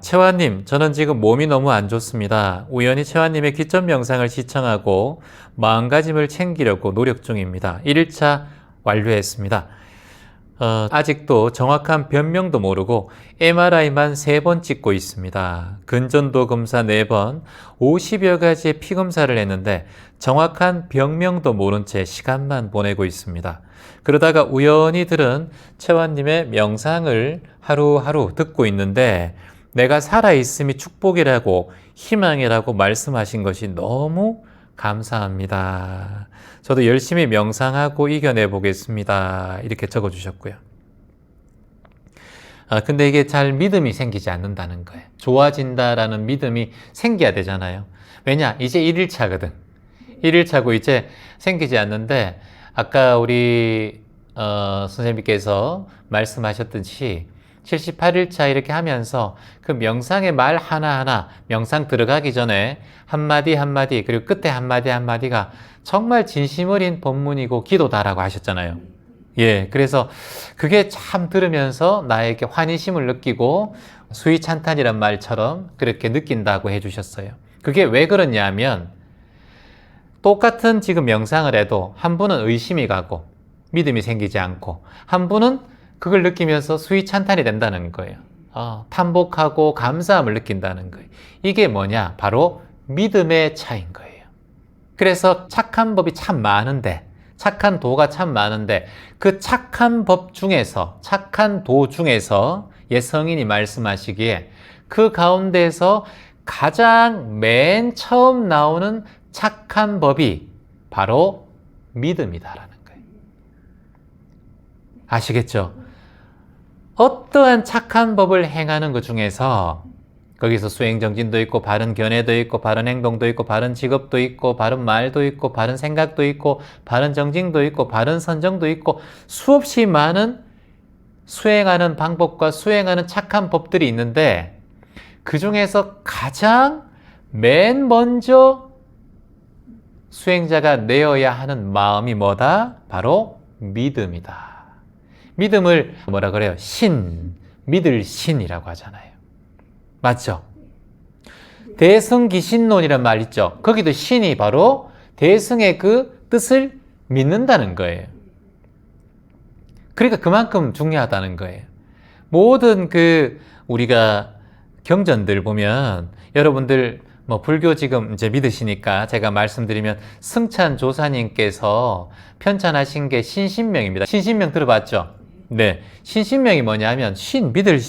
채화님, 저는 지금 몸이 너무 안 좋습니다. 우연히 채화님의 기점 명상을 시청하고 마음가짐을 챙기려고 노력 중입니다. 1일차 완료했습니다. 아직도 정확한 변명도 모르고 MRI만 3번 찍고 있습니다. 근전도 검사 4번, 50여 가지의 피검사를 했는데 정확한 병명도 모른 채 시간만 보내고 있습니다. 그러다가 우연히 들은 채화님의 명상을 하루하루 듣고 있는데 내가 살아있음이 축복이라고 희망이라고 말씀하신 것이 너무 감사합니다. 저도 열심히 명상하고 이겨내 보겠습니다. 이렇게 적어 주셨고요. 근데 이게 잘 믿음이 생기지 않는다는 거예요. 좋아진다라는 믿음이 생겨야 되잖아요. 왜냐? 이제 1일차거든. 1일차고 이제 생기지 않는데 아까 우리 선생님께서 말씀하셨듯이 78일차 이렇게 하면서 그 명상의 말 하나하나 명상 들어가기 전에 한마디 한마디 그리고 끝에 한마디 한마디가 정말 진심 어린 법문이고 기도다라고 하셨잖아요. 예, 그래서 그게 참 들으면서 나에게 환희심을 느끼고 수위찬탄이란 말처럼 그렇게 느낀다고 해주셨어요. 그게 왜 그러냐 하면 똑같은 지금 명상을 해도 한 분은 의심이 가고 믿음이 생기지 않고 한 분은 그걸 느끼면서 수위찬탄이 된다는 거예요. 탐복하고 감사함을 느낀다는 거예요. 이게 뭐냐? 바로 믿음의 차이인 거예요. 그래서 착한 법이 참 많은데, 착한 도가 참 많은데 그 착한 법 중에서, 착한 도 중에서 예성인이 말씀하시기에 그 가운데서 가장 맨 처음 나오는 착한 법이 바로 믿음이다라는 거예요. 아시겠죠? 어떠한 착한 법을 행하는 것 중에서 거기서 수행정진도 있고 바른 견해도 있고 바른 행동도 있고 바른 직업도 있고 바른 말도 있고 바른 생각도 있고 바른 정직도 있고 바른 선정도 있고 수없이 많은 수행하는 방법과 수행하는 착한 법들이 있는데 그 중에서 가장 맨 먼저 수행자가 내어야 하는 마음이 뭐다? 바로 믿음이다. 믿음을 뭐라 그래요? 믿을 신이라고 하잖아요. 맞죠? 대승기신론이란 말 있죠? 거기도 신이 바로 대승의 그 뜻을 믿는다는 거예요. 그러니까 그만큼 중요하다는 거예요. 모든 우리가 경전들 보면 여러분들 불교 지금 이제 믿으시니까 제가 말씀드리면 승찬 조사님께서 편찬하신 게 신신명입니다. 신신명 들어봤죠? 네. 신신명이 뭐냐면 믿을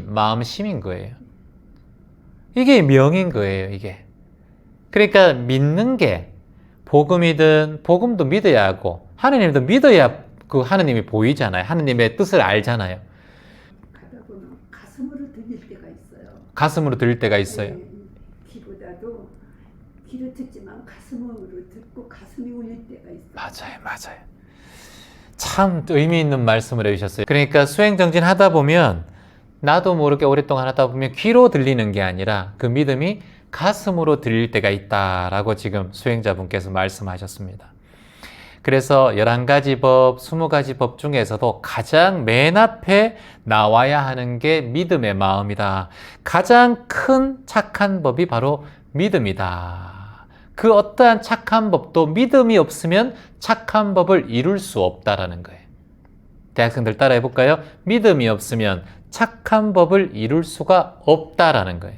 마음 심인 거예요. 이게 명인 거예요, 이게. 그러니까 믿는 게 복음이든 복음도 믿어야 하고 하느님도 믿어야 그 하느님이 보이잖아요. 하느님의 뜻을 알잖아요. 가다 보면 가슴으로 들릴 때가 있어요. 가슴으로 들릴 때가 있어요. 네, 귀보다도 귀로 듣지만 가슴으로 듣고 가슴이 울릴 때가 있어요. 맞아요. 참 의미 있는 말씀을 해주셨어요. 그러니까 수행정진 하다 보면 나도 모르게 오랫동안 하다 보면 귀로 들리는 게 아니라 그 믿음이 가슴으로 들릴 때가 있다라고 지금 수행자분께서 말씀하셨습니다. 그래서 11가지 법, 20가지 법 중에서도 가장 맨 앞에 나와야 하는 게 믿음의 마음이다. 가장 큰 착한 법이 바로 믿음이다. 그 어떠한 착한 법도 믿음이 없으면 착한 법을 이룰 수 없다라는 거예요. 대학생들 따라해 볼까요? 믿음이 없으면 착한 법을 이룰 수가 없다라는 거예요.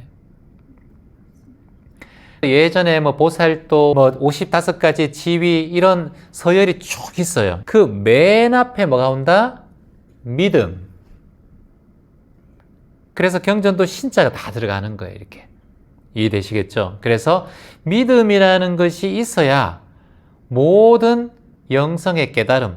예전에 보살도 55가지 지위 이런 서열이 쭉 있어요. 그 맨 앞에 뭐가 온다? 믿음. 그래서 경전도 신자가 다 들어가는 거예요, 이렇게. 이해되시겠죠? 그래서 믿음이라는 것이 있어야 모든 영성의 깨달음,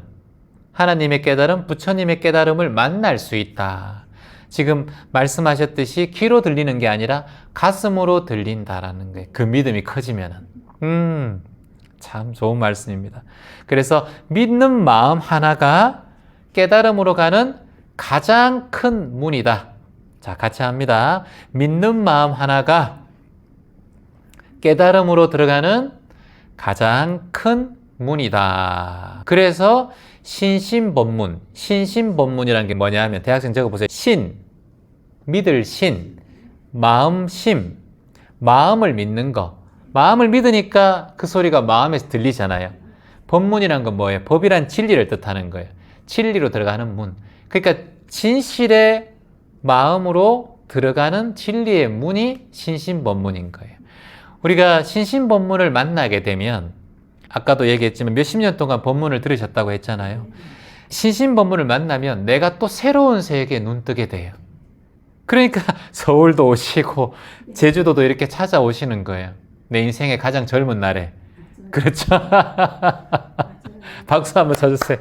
하나님의 깨달음, 부처님의 깨달음을 만날 수 있다. 지금 말씀하셨듯이 귀로 들리는 게 아니라 가슴으로 들린다라는 거예요. 그 믿음이 커지면은. 참 좋은 말씀입니다. 그래서 믿는 마음 하나가 깨달음으로 가는 가장 큰 문이다. 자, 같이 합니다. 믿는 마음 하나가 깨달음으로 들어가는 가장 큰 문이다. 그래서 신신법문이라는 게 뭐냐 하면 대학생 적어보세요. 믿을 신, 마음심, 마음을 믿는 거. 마음을 믿으니까 그 소리가 마음에서 들리잖아요. 법문이란 건 뭐예요? 법이란 진리를 뜻하는 거예요. 진리로 들어가는 문. 그러니까 진실의 마음으로 들어가는 진리의 문이 신신법문인 거예요. 우리가 신신법문을 만나게 되면 아까도 얘기했지만 몇십 년 동안 법문을 들으셨다고 했잖아요. 신신법문을 만나면 내가 또 새로운 세계에 눈 뜨게 돼요. 그러니까 서울도 오시고 제주도도 이렇게 찾아오시는 거예요. 내 인생의 가장 젊은 날에. 그렇죠? 박수 한번 쳐주세요.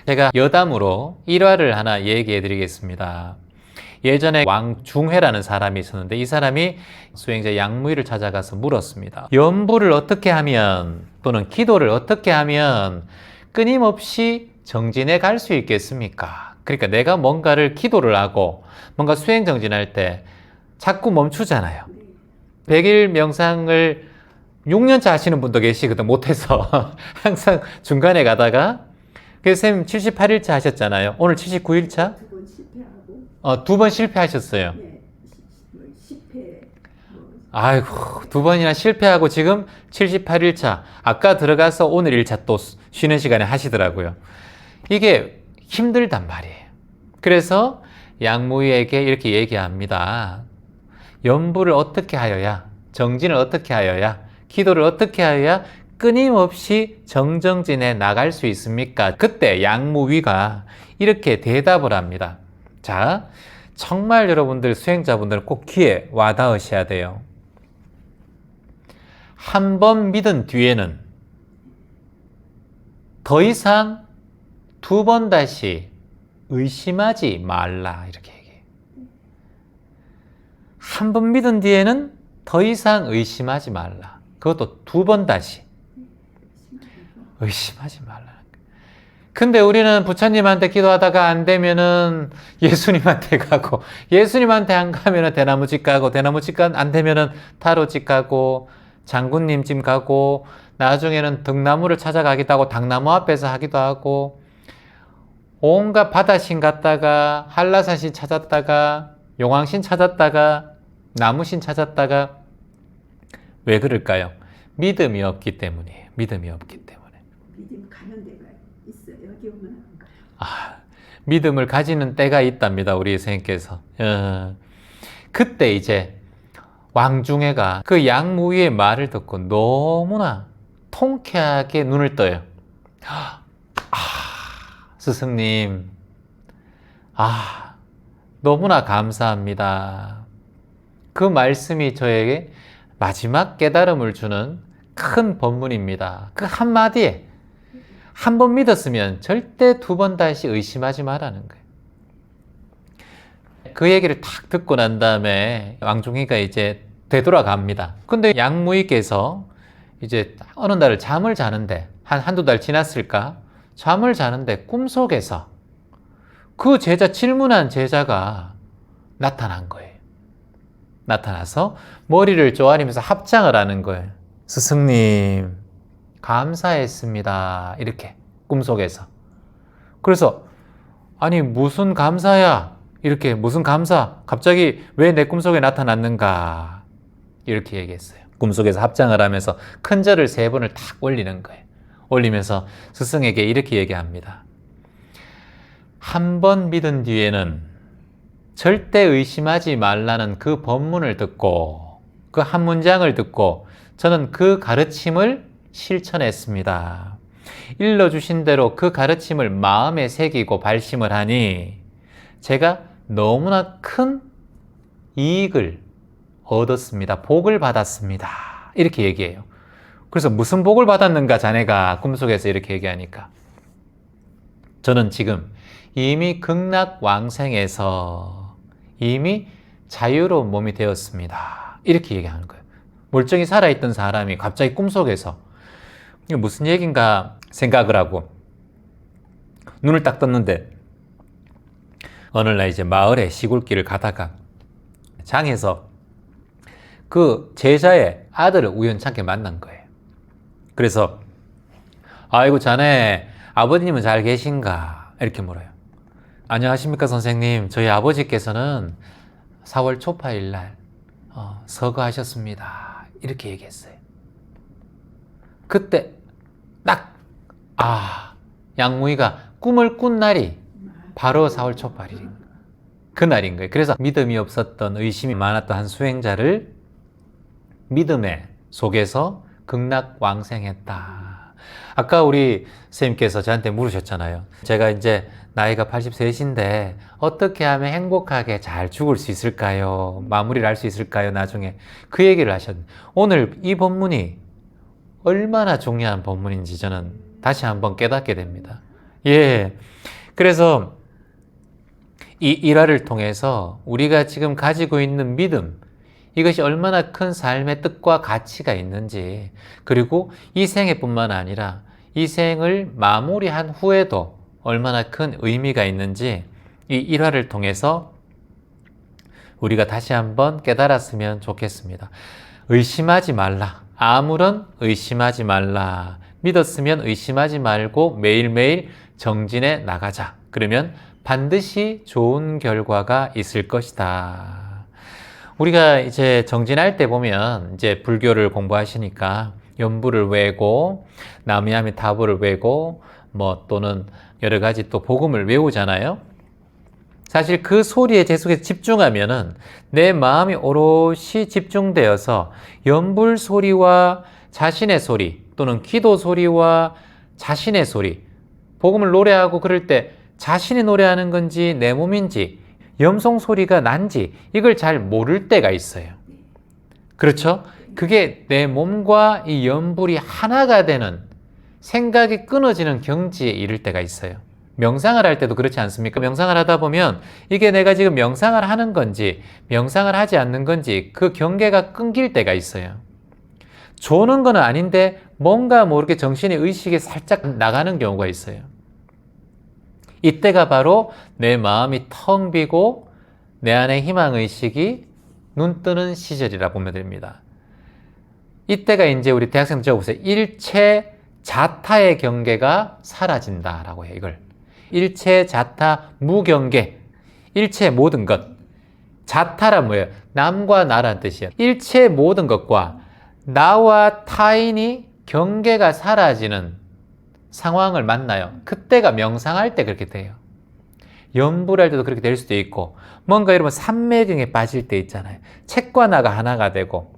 제가 여담으로 일화를 하나 얘기해 드리겠습니다. 예전에 왕중회라는 사람이 있었는데 이 사람이 수행자 양무위를 찾아가서 물었습니다. 연부를 어떻게 하면 또는 기도를 어떻게 하면 끊임없이 정진해 갈 수 있겠습니까? 그러니까 내가 뭔가를 기도를 하고 뭔가 수행 정진할 때 자꾸 멈추잖아요. 100일 명상을 6년차 하시는 분도 계시거든, 못해서. 항상 중간에 가다가. 그래서 선생님 78일차 하셨잖아요. 오늘 79일차? 2번 실패하고. 2번 실패하셨어요. 네, 실패. 아이고, 2번이나 실패하고 지금 78일차. 아까 들어가서 오늘 1차 또 쉬는 시간에 하시더라고요. 이게 힘들단 말이에요. 그래서 양무위에게 이렇게 얘기합니다. 연부를 어떻게 하여야, 정진을 어떻게 하여야, 기도를 어떻게 하여야 끊임없이 정정진해 나갈 수 있습니까? 그때 양무위가 이렇게 대답을 합니다. 자, 정말 여러분들 수행자분들은 꼭 귀에 와닿으셔야 돼요. 한 번 믿은 뒤에는 더 이상 2번 다시 의심하지 말라, 이렇게 얘기해요. 한 번 믿은 뒤에는 더 이상 의심하지 말라. 그것도 2번 다시 의심하지 말라. 근데 우리는 부처님한테 기도하다가 안 되면은 예수님한테 가고, 예수님한테 안 가면은 대나무집 가고, 대나무집 안 되면은 타로집 가고, 장군님 집 가고, 나중에는 등나무를 찾아가기도 하고, 당나무 앞에서 하기도 하고, 온갖 바다신 갔다가, 한라산신 찾았다가, 용왕신 찾았다가, 나무신 찾았다가. 왜 그럴까요? 믿음이 없기 때문이에요. 믿음이 없기 때문에. 믿음 가는 데가 있어. 여기 오면 안 가요. 믿음을 가지는 때가 있답니다. 우리 선생님께서. 그때 이제 왕중회가 그 양무위의 말을 듣고 너무나 통쾌하게 눈을 떠요. 스승님, 너무나 감사합니다. 그 말씀이 저에게 마지막 깨달음을 주는 큰 법문입니다. 그 한마디에 한 번 믿었으면 절대 2번 다시 의심하지 말라는 거예요. 그 얘기를 탁 듣고 난 다음에 왕중이가 이제 되돌아갑니다. 근데 양무위께서 이제 어느 날 잠을 자는데, 한두 달 지났을까? 잠을 자는데 꿈속에서 그 제자, 질문한 제자가 나타난 거예요. 나타나서 머리를 쪼아리면서 합장을 하는 거예요. 스승님, 감사했습니다. 이렇게 꿈속에서. 그래서 아니 무슨 감사야? 이렇게 무슨 감사? 갑자기 왜 내 꿈속에 나타났는가? 이렇게 얘기했어요. 꿈속에서 합장을 하면서 큰 절을 3번을 탁 올리는 거예요. 올리면서 스승에게 이렇게 얘기합니다. 한 번 믿은 뒤에는 절대 의심하지 말라는 그 법문을 듣고, 그 한 문장을 듣고 저는 그 가르침을 실천했습니다. 일러주신 대로 그 가르침을 마음에 새기고 발심을 하니 제가 너무나 큰 이익을 얻었습니다. 복을 받았습니다. 이렇게 얘기해요. 그래서 무슨 복을 받았는가 자네가 꿈속에서 이렇게 얘기하니까, 저는 지금 이미 극락왕생에서 이미 자유로운 몸이 되었습니다. 이렇게 얘기하는 거예요. 멀쩡히 살아있던 사람이 갑자기 꿈속에서, 이게 무슨 얘기인가 생각을 하고 눈을 딱 떴는데 어느 날 이제 마을에 시골길을 가다가 장에서 그 제자의 아들을 우연찮게 만난 거예요. 그래서 아이고 자네 아버님은 잘 계신가? 이렇게 물어요. 안녕하십니까 선생님. 저희 아버지께서는 4월 초파일 날 서거하셨습니다. 이렇게 얘기했어요. 그때 딱 양무이가 꿈을 꾼 날이 바로 4월 초파일인 그 날인 거예요. 그래서 믿음이 없었던, 의심이 많았던 한 수행자를 믿음의 속에서 극락왕생했다. 아까 우리 선생님께서 저한테 물으셨잖아요. 제가 이제 나이가 83인데 어떻게 하면 행복하게 잘 죽을 수 있을까요? 마무리를 할 수 있을까요? 나중에 그 얘기를 하셨는데, 오늘 이 본문이 얼마나 중요한 본문인지 저는 다시 한번 깨닫게 됩니다. 예. 그래서 이 일화를 통해서 우리가 지금 가지고 있는 믿음, 이것이 얼마나 큰 삶의 뜻과 가치가 있는지, 그리고 이 생애뿐만 아니라 이 생을 마무리한 후에도 얼마나 큰 의미가 있는지 이 일화를 통해서 우리가 다시 한번 깨달았으면 좋겠습니다. 의심하지 말라. 아무런 의심하지 말라. 믿었으면 의심하지 말고 매일매일 정진해 나가자. 그러면 반드시 좋은 결과가 있을 것이다. 우리가 이제 정진할 때 보면 이제 불교를 공부하시니까 연부를 외고 나미아미타불을 외고 또는 여러 가지 또 복음을 외우잖아요. 사실 그 소리에 계속해서 집중하면은 내 마음이 오롯이 집중되어서 연불 소리와 자신의 소리 또는 기도 소리와 자신의 소리, 복음을 노래하고 그럴 때 자신이 노래하는 건지 내 몸인지 염송 소리가 난지 이걸 잘 모를 때가 있어요. 그렇죠? 그게 내 몸과 이 연불이 하나가 되는, 생각이 끊어지는 경지에 이를 때가 있어요. 명상을 할 때도 그렇지 않습니까? 명상을 하다 보면 이게 내가 지금 명상을 하는 건지 명상을 하지 않는 건지 그 경계가 끊길 때가 있어요. 조는 건 아닌데 뭔가 모르게 정신의 의식이 살짝 나가는 경우가 있어요. 이때가 바로 내 마음이 텅 비고 내 안에 희망의식이 눈 뜨는 시절이라 보면 됩니다. 이때가 이제 우리 대학생들 적어보세요. 일체 자타의 경계가 사라진다라고 해요. 이걸 일체 자타 무경계, 일체 모든 것. 자타란 뭐예요? 남과 나란 뜻이에요. 일체 모든 것과 나와 타인이 경계가 사라지는 상황을 만나요. 그때가 명상할 때 그렇게 돼요. 연불할 때도 그렇게 될 수도 있고, 뭔가 여러분 삼매경에 빠질 때 있잖아요. 책과 나가 하나가 되고,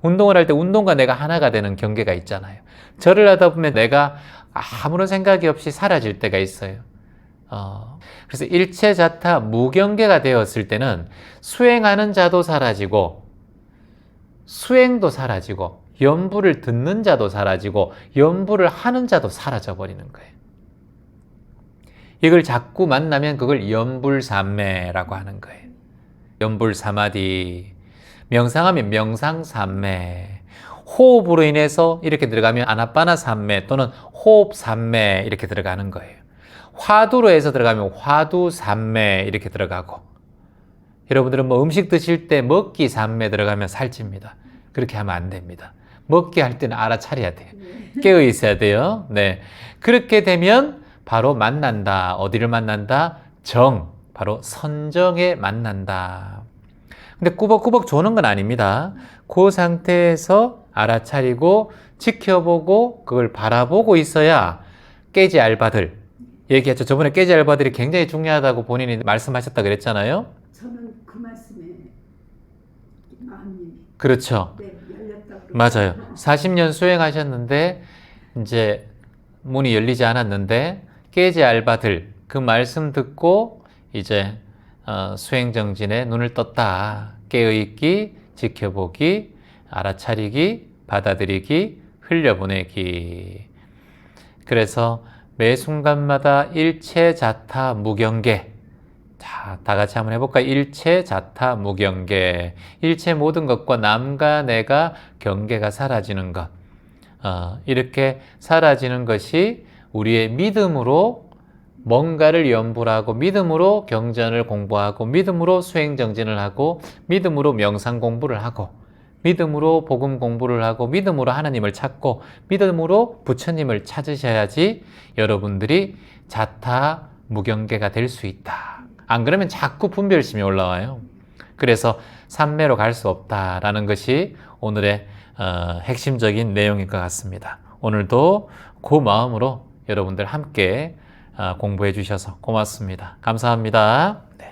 운동을 할 때 운동과 내가 하나가 되는 경계가 있잖아요. 절을 하다 보면 내가 아무런 생각이 없이 사라질 때가 있어요. 그래서 일체자타 무경계가 되었을 때는 수행하는 자도 사라지고 수행도 사라지고 연불을 듣는 자도 사라지고 연불을 하는 자도 사라져 버리는 거예요. 이걸 자꾸 만나면 그걸 연불삼매라고 하는 거예요. 연불사마디. 명상하면 명상삼매. 호흡으로 인해서 이렇게 들어가면 아나빠나삼매 또는 호흡삼매 이렇게 들어가는 거예요. 화두로 해서 들어가면 화두삼매 이렇게 들어가고, 여러분들은 음식 드실 때 먹기삼매 들어가면 살찝니다. 그렇게 하면 안 됩니다. 먹기 할 때는 알아차려야 돼요. 깨어 있어야 돼요. 네. 그렇게 되면 바로 만난다. 어디를 만난다? 정. 바로 선정에 만난다. 근데 꾸벅꾸벅 조는 건 아닙니다. 그 상태에서 알아차리고 지켜보고 그걸 바라보고 있어야 깨지 알바들 얘기했죠. 저번에 깨지 알바들이 굉장히 중요하다고 본인이 말씀하셨다 그랬잖아요. 저는 그 말씀에 마음이 그렇죠. 열렸다고. 맞아요. 40년 수행하셨는데 이제 문이 열리지 않았는데 깨지 알바들 그 말씀 듣고 이제 수행정진에 눈을 떴다. 깨어있기, 지켜보기, 알아차리기, 받아들이기, 흘려보내기. 그래서 매 순간마다 일체자타 무경계. 자, 다 같이 한번 해볼까요? 일체자타 무경계. 일체 모든 것과 남과 내가 경계가 사라지는 것. 이렇게 사라지는 것이 우리의 믿음으로 뭔가를 연불하고, 믿음으로 경전을 공부하고, 믿음으로 수행정진을 하고, 믿음으로 명상 공부를 하고, 믿음으로 복음 공부를 하고, 믿음으로 하나님을 찾고, 믿음으로 부처님을 찾으셔야지 여러분들이 자타 무경계가 될 수 있다. 안 그러면 자꾸 분별심이 올라와요. 그래서 삼매로 갈 수 없다라는 것이 오늘의 핵심적인 내용일 것 같습니다. 오늘도 그 마음으로 여러분들 함께 공부해 주셔서 고맙습니다. 감사합니다. 네.